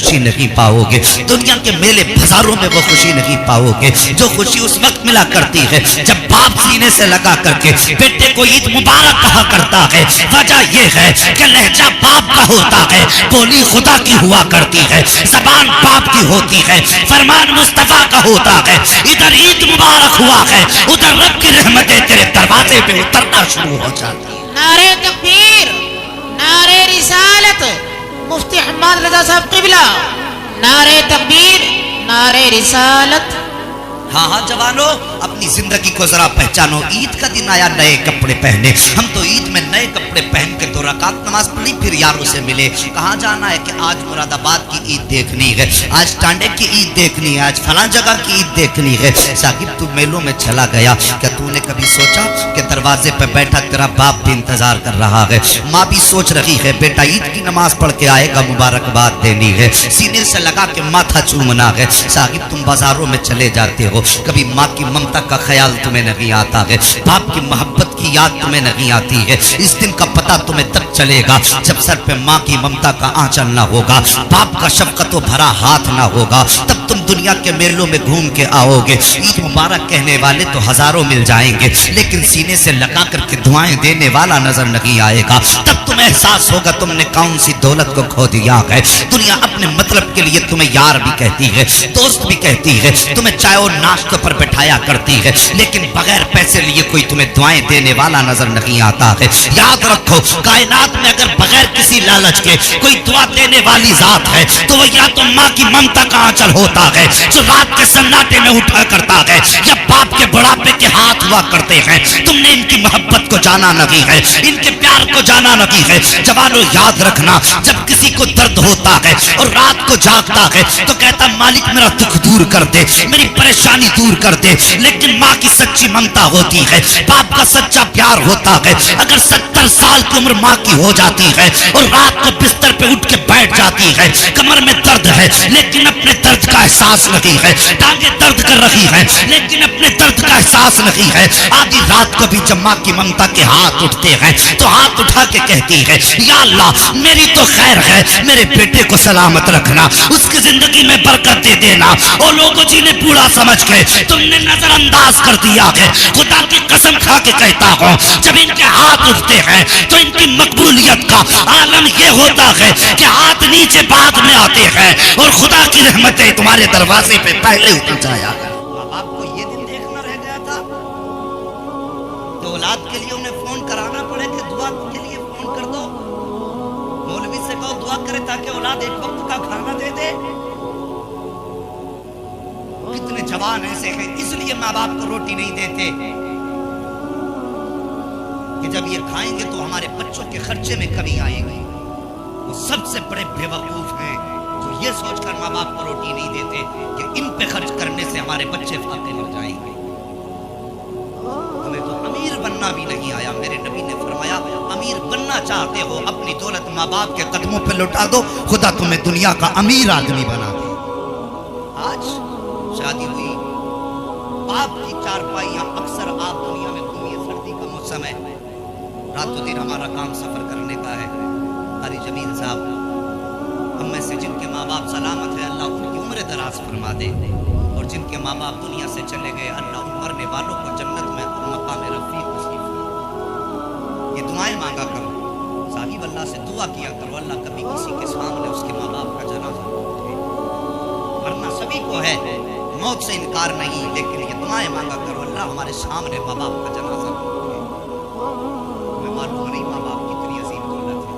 خوشی نہیں پاؤ گے، دنیا کے میلے بازاروں میں وہ خوشی نہیں پاؤ گے جو خوشی اس وقت ملا کرتی ہے جب باپ سینے سے لگا کر کے بیٹے کو عید مبارک کہا کرتا ہے۔ وجہ یہ ہے کہ لہجہ باپ کا ہوتا ہے، بولی خدا کی ہوا کرتی ہے، زبان باپ کی ہوتی ہے، فرمان مصطفیٰ کا ہوتا ہے۔ ادھر عید مبارک ہوا ہے، ادھر رب کی رحمتیں تیرے دروازے پہ اترنا شروع ہو جاتی ہیں۔ نعرہ تکبیر، نعرہ رسالت، مفتی حماد رضا صاحب قبلہ، نعرہ تکبیر، نعرہ رسالت۔ ہاں ہاں جوانو، اپنی زندگی کو ذرا پہچانو۔ عید کا دن آیا، نئے کپڑے پہنے، ہم تو عید میں نئے کپڑے پہن کے 2 رکعت نماز پڑھی، پھر یاروں سے ملے۔ کہاں جانا ہے کہ آج مراد آباد کی عید دیکھنی ہے، آج ٹانڈے کی عید دیکھنی ہے، آج فلاں جگہ کی عید دیکھنی ہے۔ ثاقب تو میلوں میں چلا گیا، کیا تو نے کبھی سوچا کہ دروازے پہ بیٹھا تیرا باپ بھی انتظار کر رہا ہے، ماں بھی سوچ رہی ہے بیٹا عید کی نماز پڑھ کے آئے گا، مبارکباد دینی ہے، سینے سے لگا کے ماتھا چومنا ہے۔ ثاقب تم بازاروں میں چلے جاتے ہو، کبھی ماں کی ممتا کا خیال تمہیں نہیں آتا ہے، باپ کی محبت کی یاد تمہیں نہیں آتی ہے۔ اس دن کا پتہ تمہیں تب چلے گا جب سر پہ ماں کی ممتا کا آنچل نہ ہوگا، باپ کا شفقت و بھرا ہاتھ نہ ہوگا، تب تم دنیا کے میلوں میں گھوم کے آؤ گے۔ عید مبارک کہنے والے تو ہزاروں مل جائیں گے، لیکن سینے سے لگا کر کے دعائیں دینے والا نظر نہیں آئے گا۔ تب تمہیں احساس ہوگا تم نے کون سی دولت کو کھو دیا ہے۔ دنیا اپنے مطلب کے لیے تمہیں یار بھی کہتی ہے، دوست بھی کہتی ہے، تمہیں چائے اور ناشتوں پر بٹھایا کرتی ہے، لیکن بغیر پیسے لیے کوئی تمہیں دعائیں دینے والا نظر نہیں آتا ہے۔ یاد رکھو، کائنات میں اگر بغیر کسی لالچ کے کوئی دعا دینے والی ذات ہے تو وہ یا تو ماں کی ممتا کا آنچل ہوتا ہے جو رات کے سناٹے میں اٹھا کرتا ہے، یا باپ کے بڑھاپے کے ہاتھ ہوا کرتے ہیں۔ تم نے ان کی محبت کو جانا نہیں ہے، ان کے پیار کو جانا نہیں ہے۔ جوانو یاد رکھنا، جب کسی کو درد ہوتا ہے اور رات کو جاگتا ہے تو کہتا مالک میرا دکھ دور کر دے، میری پریشانی دور کر دے، لیکن ماں کی سچی ممتا ہوتی ہے، باپ کا سچا پیار ہوتا ہے۔ اگر 70 سال کی عمر ماں کی ہو جاتی ہے اور رات کو بستر پہ اٹھ کے بیٹھ جاتی ہے، کمر میں درد ہے لیکن اپنے درد کا احساس نہیں ہے، ٹانگیں درد کر رہی ہیں لیکن اپنے درد کا احساس نہیں ہے، آدھی رات کو بھی جب ماں کی ممتا کے ہاتھ اٹھتے ہیں تو ہاتھ اٹھا کے کہتی ہے یا اللہ میری تو خیر ہے، میرے بیٹے کو سلامت رکھنا، اس کی زندگی میں برکت دے دینا۔ اور لوگوں جی نے بوڑھا سمجھ کے تم نے نظر انداز کر دیا ہے، خدا کی قسم کھا کے کہتا ہوں جب ان کے ہاتھ اٹھتے ہیں تو ان کی مقبولیت کا عالم یہ ہوتا ہے کہ ہاتھ نیچے بعد میں آتے ہیں اور خدا کی رحمتیں تمہارے دروازے پہ پہلے اتر جایا کر۔ اب آپ کو یہ دن دیکھنا رہ گیا تھا تو اولاد کے لیے انہیں فون کرانا پڑے کہ دعا کے لیے فون کر دو، مولوی سے کہو دعا کرے تاکہ اولاد ایک وقت کا کھانا دے دے۔ کتنے جوان ایسے ہیں اس لیے ماں باپ کو روٹی نہیں دیتے کہ جب یہ کھائیں گے تو ہمارے بچوں کے خرچے میں کمی آئے گی۔ وہ سب سے بڑے بے وقوف ہیں جو یہ سوچ کر ماں باپ کو روٹی نہیں دیتے کہ ان پہ خرچ کرنے سے ہمارے بچے فاقے ہو جائیں گے۔ ہمیں تو امیر بننا بھی نہیں آیا، میرے نبی نے فرمایا امیر بننا چاہتے ہو اپنی دولت ماں باپ کے قدموں پہ لوٹا دو، خدا تمہیں دنیا کا امیر آدمی بنا دے۔ آج شادی ہوئی، باپ کی چارپائیاں اکثر آپ دنیا میں گھومیے، سردی کا موسم ہے، رات و دن ہمارا کام سفر کرنے کا ہے۔ قاری جمیل صاحب ہم میں سے جن کے ماں باپ سلامت ہے اللہ ان کی عمر دراز فرما دے، اور جن کے ماں باپ دنیا سے چلے گئے اللہ ان مرنے والوں کو جنت میں مقام رفیق نصیب فرمائے۔ یہ دعائیں مانگا کرو، صاحب اللہ سے دعا کیا کرو اللہ کبھی کسی کے سامنے اس کے ماں باپ کا جنازہ نہ اٹھے، ورنہ سبھی کو ہے موت سے انکار نہیں، لیکن یہ دعائیں مانگا کرو اللہ ہمارے سامنے ماں باپ کا جنازہ نہ اٹھے۔ ہمیں معلوم نہیں ماں باپ کتنی عظیم دولت ہے،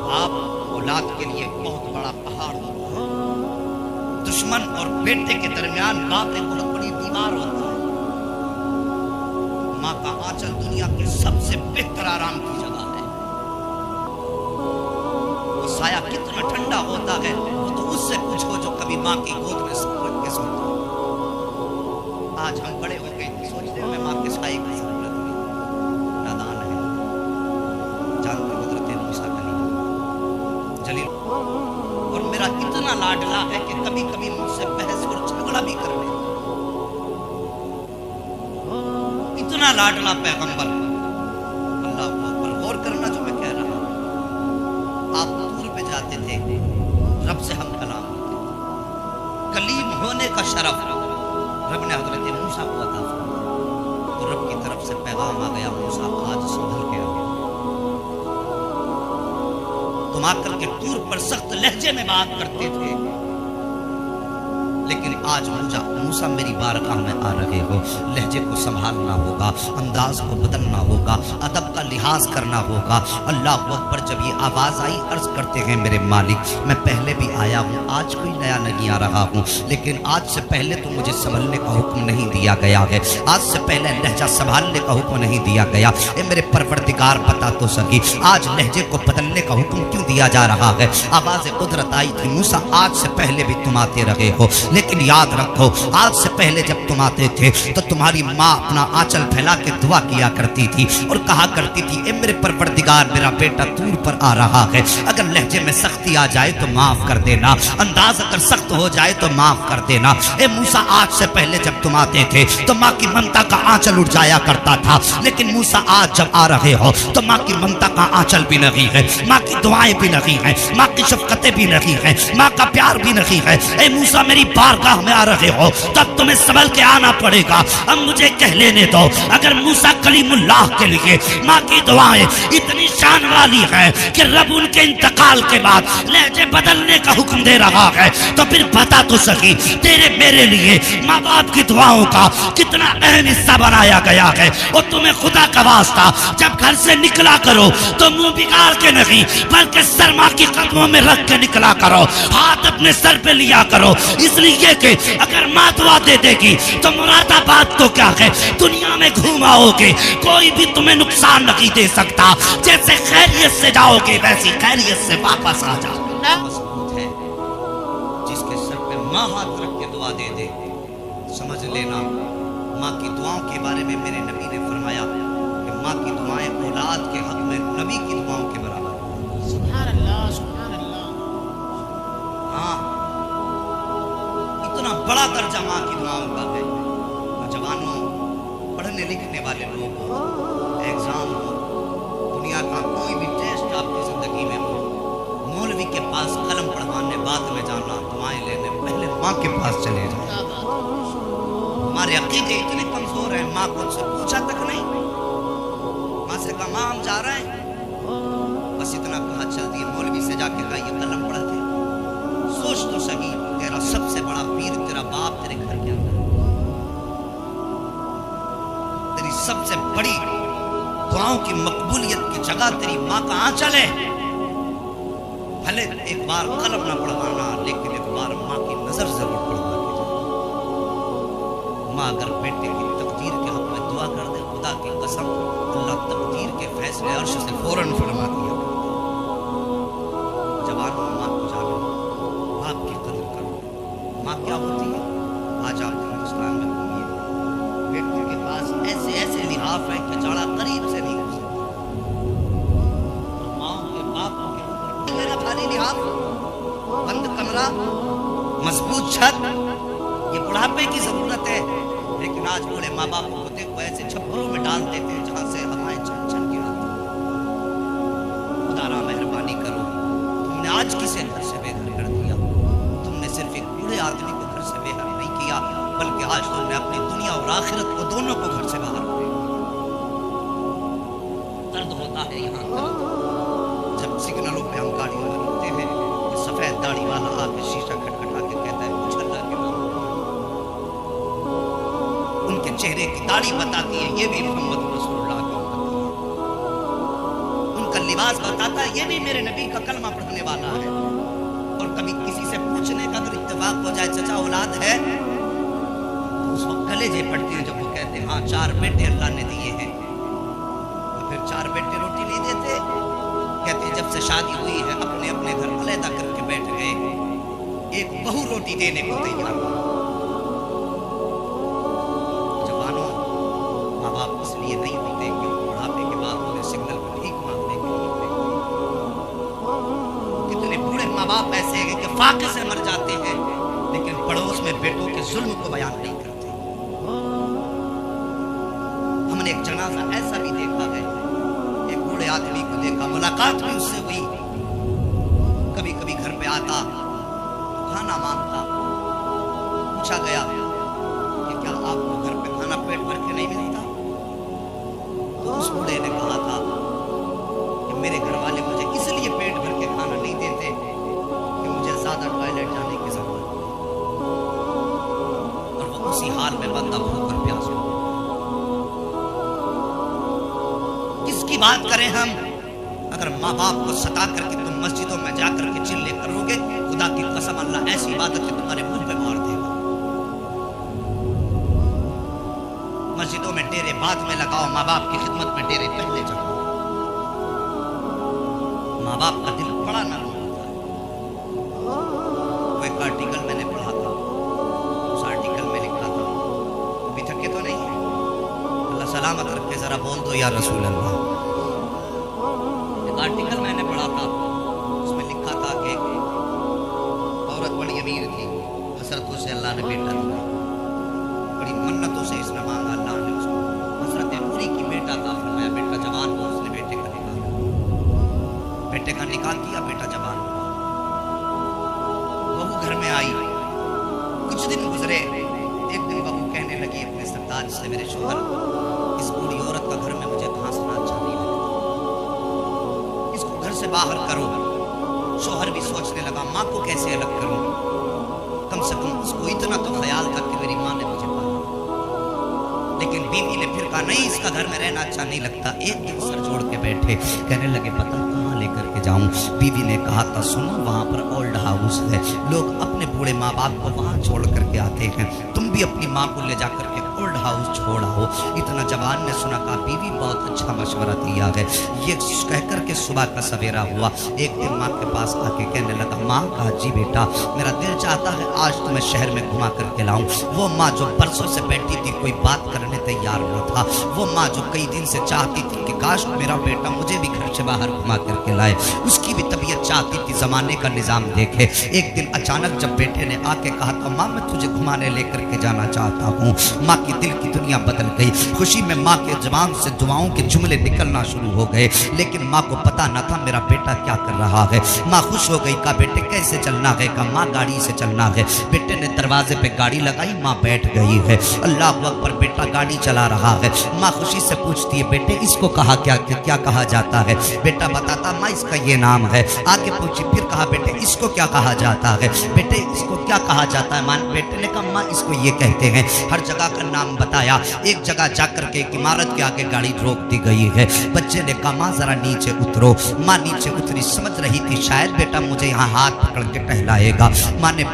باپ اولاد کے لیے بہت بڑا پہاڑ ہوتا ہے، دشمن اور بیٹے کے درمیان باپ ایک بہت بڑی دیوار ہوتا ہے۔ ماں کا آنچل دنیا کے سب سے بہتر آرام کی جگہ ہے، وہ سایہ کتنا ٹھنڈا ہوتا ہے وہ تو اس سے پوچھو جو کبھی ماں کی گود میں رکھ کے سوتا۔ آج ہم بڑے ہو گئے سوچتے ہیں ہمیں ماں کے سائے کی ضرورت نہیں، نادان ہے، جانتے حضرت موسیٰ جلیل اور میرا اتنا لاڈلا ہے کہ کبھی کبھی مجھ سے بحث اور جھگڑا بھی کر لیتا، اتنا لاڈلا پیغمبر۔ اللہ پر غور کرنا جو میں کہہ رہا ہوں، آپ دور پہ جاتے تھے، رب शरफ रब ने हजरत मूसा को अता फरमाया। तो रब की तरफ से पैगाम आ गया, मूसा आज संभल के आ गया। तुम आकर के तूर पर सख्त लहजे में बात करते थे, लेकिन आज मूसा मेरी बारगाह में आ रहे हो, लहजे को संभालना होगा, अंदाज को बदलना होगा, अदब का लिहाज करना होगा। अल्लाह अकबर। जब ये आवाज आई, अर्ज करते हैं मेरे मालिक मैं पहले भी आया हूँ, आज कोई नया नहीं आ रहा हूँ, लेकिन आज से पहले तो मुझे संभलने का हुक्म नहीं दिया गया है, आज से पहले लहजा संभालने का हुक्म नहीं दिया गया। ए मेरे परवरदिगार बता तो सकी, आज लहजे को बदलने का हुक्म क्यों दिया जा रहा है? आवाज कुदरत आई थी, मूसा आज से पहले भी तुम आते रहे हो, लेकिन याद रखो आज से पहले जब तुम आते थे तो तुम्हारी माँ अपना आंचल फैला के दुआ किया करती थी और कहा करती थी, ए मेरे परवरदिगार मेरा बेटा तूर पर आ रहा है, अगर लहजे में सख्ती आ जाए तो माफ कर देना, अंदाज अगर सख्त हो जाए तो माफ कर देना। ए मूसा आज से पहले जब तुम आते थे तो माँ की ममता का आंचल उठ जाया करता था, लेकिन मूसा आज जब आ रहे हो तो माँ की ममता का आंचल भी नहीं है, माँ की दुआएं भी नहीं है, माँ की शफकतें भी नहीं है, माँ का प्यार भी नहीं है। ए मूसा मेरी बारगाह में आ रहे हो तब तुम्हें संभल के आना पड़ेगा। अब मुझे कह लेने दो, अगर मूसा कलीमुल्लाह के लिए माँ की दुआएं इतनी शान वाली हैं कि रब उनके इंतकाल के बाद लहजे बदलने का हुक्म दे रहा है, तो फिर बता तो सकी तेरे मेरे लिए माँ बाप की दुआओं का कितना अहम हिस्सा बनाया गया है। और तुम्हें खुदा का वास्ता जब घर से निकला करो तो मुंह बिगाड़ के नहीं बल्कि सर माँ की कदमों में रख के निकला करो, हाथ अपने सर पे लिया करो, इसलिए कि अगर माँ दुआ दे देगी तो मुरादाबाद तो क्या है, दुनिया में घूमाओगे कोई भी तुम्हें नुकसान नहीं दे सकता, जैसे खैरियत से जाओगे वैसी खैरियत से वापस आ जाओ। मजबूत है जिसके सर पे माँ हाथ रख के दुआ दे दे, समझ लेना माँ की दुआओं के बारे में मेरे नबी ने फरमाया कि माँ की दुआएं औलाद के हक में नबी की दुआओं के बराबर। सुभान अल्लाह, सुभान अल्लाह। हाँ, इतना बड़ा दर्जा माँ की दुआओं का है। नौजवानों, पढ़ने लिखने वाले लोग, एग्जाम हो, दुनिया का कोई भी टेस्ट आपकी जिंदगी में हो, मौलवी के पास कलम पढ़वाने बाद में जाना, दुआएं लेने पहले माँ के पास चले जाओ। हमारे अकीदे इतने कमजोर हैं, माँ को उनसे पूछा तक नहीं, माँ से कहा माँ हम जा रहे हैं, बस इतना कहा चल दिए, मौलवी से जाके कहा ये कलम पढ़ दे। सोच तो सही, तेरा सबसे बड़ा पीर तेरा बाप तेरे घर के अंदर, तेरी सबसे बड़ी दुआओं की मकबूलियत की जगह तेरी माँ का आंचल है। भले एक बार कलम ना पढ़वाना, लेकिन एक बार माँ की नजर जरूर पढ़वा के जाओ। माँ अगर बेटे की तकदीर के हक में दुआ कर दे, खुदा की कसम अल्लाह तकदीर के फैसले अर्श से फौरन फरमा दिया। जवानों, माँ को जानो, बाप की कदर करो। माँ क्या होती है? आज आप हिंदुस्तान में घूमिए, बेटों के पास ऐसे ऐसे लिहाफ है कि जाड़ा करीब से नहीं हो सकता। माँ के बापों के मेरा खाली लिहाफ, बंद कमरा, मजबूत छत, ये बुढ़ापे की जरूरत है। लेकिन आज बूढ़े माँ बाप को देखो ऐसे छप्परों में डाल देते हैं जहां से हवाएं छन छन के आती हैं। खुदा मेहरबानी करो, तुमने आज किसे घर से बेघर कर दिया? तुमने सिर्फ एक बूढ़े आदमी को घर से बेघर नहीं किया, बल्कि आज तुमने अपनी दुनिया और आखिरत को दोनों को घर से बाहर कर दिया। दर्द होता है यहाँ जब सिग्नलों पे हम गाड़ियों में रुकते हैं, सफेद दाढ़ी वाला आके शीशा खटखटा के कहता है कुछ अल्लाह के नाम। उनके चेहरे की दाढ़ी बताती है ये भी मोहम्मद रसूलुल्लाह का उम्मती है। उनका लिबास बताता है ये भी मेरे नबी का कलमा पढ़ने वाला है। और कभी किसी से पूछने का अगर इत्तेफाक हो जाए चचा औलाद है, तो उस वक्त कलेजे पड़ते हैं जब वो कहते हैं हाँ 4 बेटे अल्लाह ने दिए हैं। और फिर 4 बेटे रोटी नहीं देते, कहते जब से शादी हुई है अपने अपने घर अलहदा करके बैठ गए, एक बहू रोटी देने को तैयार। जवानों, माँ बाप इसलिए नहीं होते कि बुढ़ापे के बाद उन्हें सिग्नल पर भीख मांगने के लिए भेजते। कितने बूढ़े माँ बाप ऐसे हैं कि फाके से मर जाते हैं, लेकिन पड़ोस में बेटों के जुल्म को बयान नहीं करते। हमने एक जनाजा ऐसा भी देखा है, एक बूढ़े आदमी को देखा, मुलाकात भी उससे हुई, कभी कभी घर पे आता, खाना मांगता, पूछा गया कि क्या आपको घर पे खाना पेट भर के नहीं मिलता? तो उस बूढ़े ने कहा था कि मेरे घर वाले मुझे इसलिए पेट भर के खाना नहीं देते कि मुझे ज्यादा टॉयलेट जाने की जरूरत है। और वो उसी हाल में बंदा भूख और प्यास हो। किसकी बात करें हम? अगर माँ बाप को सता करके तुम मस्जिदों में जाकर के चिल्ले करोगे, खुदा की कसम अल्लाह ऐसी इबादत है तुम्हारे मुंह पे मार देगा। मस्जिदों में डेरे बाद में लगाओ, माँ बाप की खिदमत में डेरे पहले जाओ। माँ बाप का दिल बड़ा नरम होता है। वो एक आर्टिकल मैंने पढ़ा था, उस आर्टिकल में लिखा था, अभी थके तो नहीं है? अल्लाह सलामत रखे, जरा बोल दो या रसूल अल्लाह। एक आर्टिकल मैंने पढ़ा था, उसमें लिखा था कि औरत बड़ी अमीर थी, हसरतों से अल्लाह ने बेटा दिया, बड़ी मन्नतों से इसने मांगा, अल्लाह ने उसको हसरत नूरी की बेटा का फरमाया। बेटा जवान हो, उसने बेटे का निकाह किया, बेटा जवान हुआ। बहू घर में आई, कुछ दिन गुजरे, एक दिन बहू कहने लगी अपने सरताज से, मेरे शोहर, इस बूढ़ी औरत का घर में मुझे घासना अच्छा नहीं लगता, इसको घर से बाहर करो। शोहर भी सोचने लगा माँ को कैसे अलग करूं, कम से कम उसको इतना तो ख्याल था कि मेरी माँ ने मुझे पाला। लेकिन बीवी ने फिर कहा नहीं, इसका घर में रहना अच्छा नहीं लगता। एक दिन सर जोड़ के बैठे, कहने लगे पता कहाँ लेकर के जाऊं? बीवी ने कहा था सुनो, वहां पर ओल्ड हाउस है, लोग अपने बूढ़े माँ बाप को वहां छोड़ करके आते हैं, तुम भी अपनी माँ को ले जाकर के ओल्ड हाउस छोड़ आओ। इतना जवान ने सुना, कहा बीवी बहुत अच्छा मशवरा दिया है। ये कहकर के सुबह का सवेरा हुआ, एक दिन माँ के पास आके कहने लगा, माँ कहा जी बेटा, मेरा दिल चाहता है आज तुम्हें शहर में घुमा करके लाऊं। वो माँ जो बरसों से बैठी थी, कोई बात करने तैयार न था, वो माँ जो कई दिन से चाहती थी कि काश मेरा बेटा मुझे भी घर से बाहर घुमा करके लाए, उसकी भी तबीयत चाहती थी जमाने का निजाम देखे। एक दिन अचानक जब बेटे ने आके कहा था माँ मैं तुझे घुमाने लेकर के जाना चाहता हूँ, माँ की दिल की दुनिया बदल गई। खुशी में माँ के जबान से दुआओं के जुमले निकलना शुरू हो गए, लेकिन माँ को पता न था मेरा बेटा क्या कर रहा है। माँ खुश हो गई, कहा बेटे कैसे चलना है? कहा माँ गाड़ी से चलना है। बेटे ने दरवाजे पे गाड़ी लगाई, माँ बैठ गई है। अल्लाह अकबर, बेटा गाड़ी चला रहा है। माँ खुशी से पूछती है बेटे इसको कहा क्या कहा जाता है? बेटा बताता माँ इसका ये नाम है। आगे पूछी, फिर कहा बेटे इसको क्या कहा जाता है? बेटे इसको क्या कहा जाता है? माँ बेटे ने कहा माँ इसको ये कहते हैं। हर जगह का नाम बताया। एक जगह जाकर के एक इमारत के आगे गाड़ी रोक दी गई है। बच्चे ने कहा माँ जरा नीचे उतरो। माँ नीचे उतरी, समझ रही थी शायद बेटा मुझे यहाँ हाथ पकड़ के टहलाएगा। माँ ने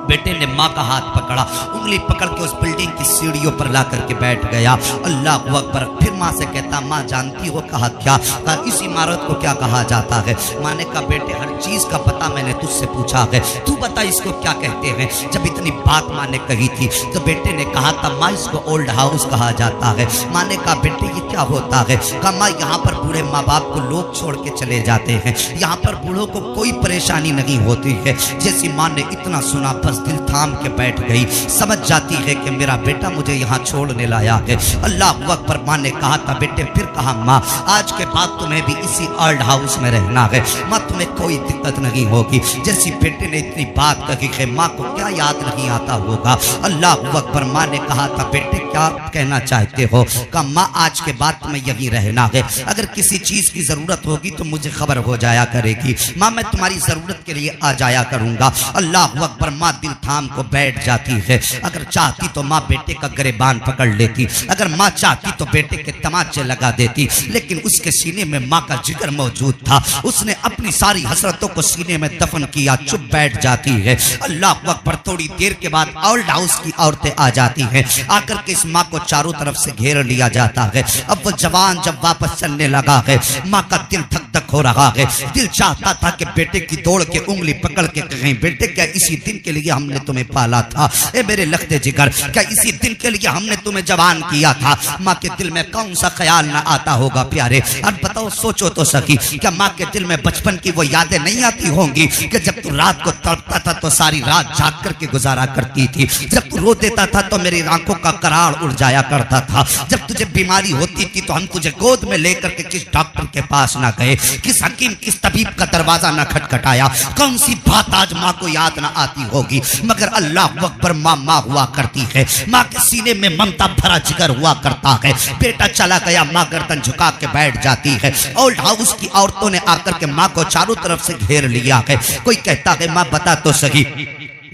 बेटे ने माँ का हाथ पकड़ा, उंगली पकड़ के उस बिल्डिंग की सीढ़ियों पर ला करके बैठ गया। अल्लाह अकबर। फिर माँ से कहता माँ जानती हो? कहा क्या? कहा इस इमारत को क्या कहा जाता है? माँ ने कहा बेटे हर चीज का पता मैंने तुझसे पूछा है, तू बता इसको क्या कहते हैं। जब इतनी बात माँ ने कही थी तो बेटे ने कहा था माँ इसको ओल्ड हाउस कहा जाता है। माँ ने कहा बेटे ये क्या होता है? कहा माँ यहाँ पर बूढ़े माँ बाप को लोग छोड़ के चले जाते हैं, यहाँ पर बूढ़ों को कोई परेशानी नहीं होती है। जैसी माँ ने इतना सुना बस दिल थाम के बैठ गई, समझ जाती है कि मेरा बेटा मुझे यहाँ छोड़ने लाया है। अल्लाह अकबर। माँ ने कहा था बेटे, फिर कहा माँ आज के बाद तुम्हें भी इसी ओल्ड हाउस में रहना है, माँ तुम्हें कोई दिक्कत नहीं होगी। जैसी बेटे ने इतनी बात कही है, माँ को क्या याद नहीं आता होगा। अल्लाह अकबर। माँ ने कहा था बेटे क्या कहना चाहते हो? कहा माँ आज के बाद तुम्हें यही रहना है, अगर किसी चीज की जरूरत होगी तो मुझे खबर हो जाया करेगी। माँ मैं तुम्हारी जरूरत के लिए आ जाया करूंगा। अल्लाह अकबर। माँ दिल थाम को बैठ जाती है। अगर चाहती तो माँ बेटे का गिरबान पकड़ लेती, अगर माँ चाहती तो बेटे के तमाचे लगा देती, लेकिन उसके सीने में माँ का जिगर मौजूद था। उसने अपनी सारी हसरतों को सीने में दफन किया, चुप बैठ जाती है। अल्लाह अकबर। थोड़ी देर के बाद ओल्ड हाउस की औरतें आ जाती हैं, आकर के इस माँ को चारों तरफ से घेर लिया जाता है। अब वो जवान जब वापस चलने लगा है, माँ का दिल धक धक हो रहा है। दिल चाहता था कि बेटे की दौड़ के उंगली पकड़ के कहें बेटे क्या इसी दिन के लिए हमने तुम्हें पाला था? ए मेरे लखते जिगर, क्या इसी दिन के लिए हमने तुम्हें जवान किया था? माँ के दिल में कौन सा ख्याल ना आता होगा प्यारे? अब बताओ सोचो तो सकी, क्या माँ के दिल में बचपन की वो यादें नहीं आती होंगी कि जब तू रात को तड़पता था तो सारी रात जाग करके गुजारा करती थी, जब तू रो देता था तो मेरी आंखों का करार उड़ जाया करता था। जब तुझे बीमारी होती थी तो हम तुझे गोद में लेकर के किस डॉक्टर के पास ना गए, किस हकीम किस तबीब का दरवाजा ना खटखटाया। कौन सी बात आज माँ को याद ना आती होगी, मगर अल्लाह अकबर माँ माँ हुआ करती है। माँ के सीने में ममता भरा जिगर हुआ करता है। बेटा चला गया, माँ गर्दन झुका के बैठ जाती है। ओल्ड हाउस की औरतों ने आकर के माँ को चारों तरफ से घेर लिया है। कोई कहता है माँ बता तो सही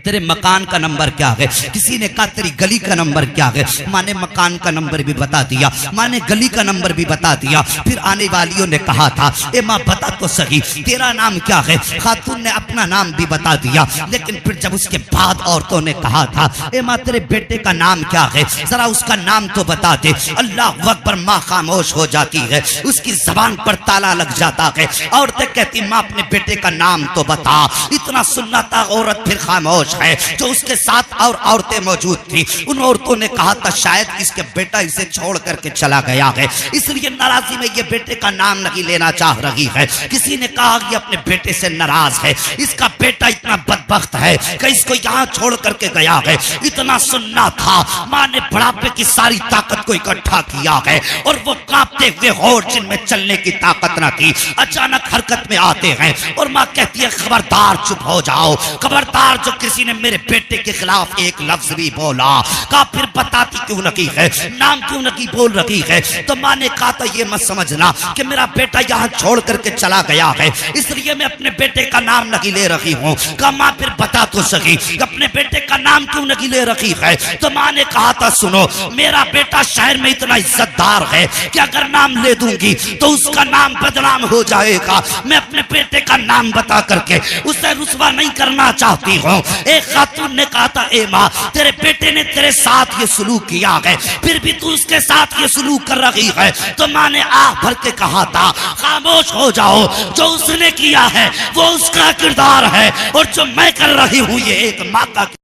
तेरे मकान का नंबर क्या है, किसी ने कहा तेरी गली का नंबर क्या है। माँ ने मकान का नंबर भी बता दिया, माँ ने गली का नंबर भी बता दिया। फिर आने वालियों ने कहा था ए माँ बता तो सही तेरा नाम क्या है। खातून ने अपना नाम भी बता दिया, लेकिन फिर जब उसके बाद औरतों ने कहा था ए माँ तेरे बेटे का नाम क्या है, जरा उसका नाम तो बता दे। अल्लाह अकबर, माँ खामोश हो जाती है, उसकी जबान पर ताला लग जाता है। औरतें कहती माँ अपने बेटे का नाम तो बता। इतना सुनना था, औरत फिर खामोश है। जो उसके साथ और औरतें मौजूद थी, उन औरतों ने कहा था शायद इसके बेटा इसे छोड़ करके चला गया है, इसलिए नाराजी में ये बेटे का नाम नहीं लेना चाह रही है। किसी ने कहा कि अपने बेटे से नाराज है, इसका बेटा इतना बदबख्त है कि इसको यहाँ छोड़ करके गया है। इतना सुनना था, माँ ने बुढ़ापे की सारी ताकत को इकट्ठा किया है और वो कांपते हुए होठ जिनमें चलने की ताकत न थी अचानक हरकत में आते हैं और माँ कहती है खबरदार चुप हो जाओ, खबरदार जो किसी ने मेरे बेटे के खिलाफ एक लफ्ज भी बोला। कहा फिर बताती क्यों नहीं है, नाम क्यों नहीं बोल रही है। तो माँ ने कहा था ये मत समझना कि मेरा बेटा यहाँ छोड़ करके चला गया है, इसलिए मैं अपने बेटे का नाम नहीं ले रही हूँ। कहा माँ फिर बता तो सही अपने बेटे का नाम क्यों नहीं ले रही है। तो माँ ने कहा था सुनो मेरा बेटा शहर में इतना इज्जतदार है कि अगर नाम ले दूंगी तो उसका नाम बदनाम हो जाएगा। मैं अपने बेटे का नाम बता करके उसे रुसवा नहीं करना चाहती हूँ। एक खातून ने कहा था ए माँ तेरे बेटे ने तेरे साथ ये सलूक किया है, फिर भी तू उसके साथ ये सलूक कर रही है। तो माँ ने आह भर के कहा था खामोश हो जाओ, जो उसने किया है वो उसका किरदार है और जो मैं कर रही हूँ ये एक माँ का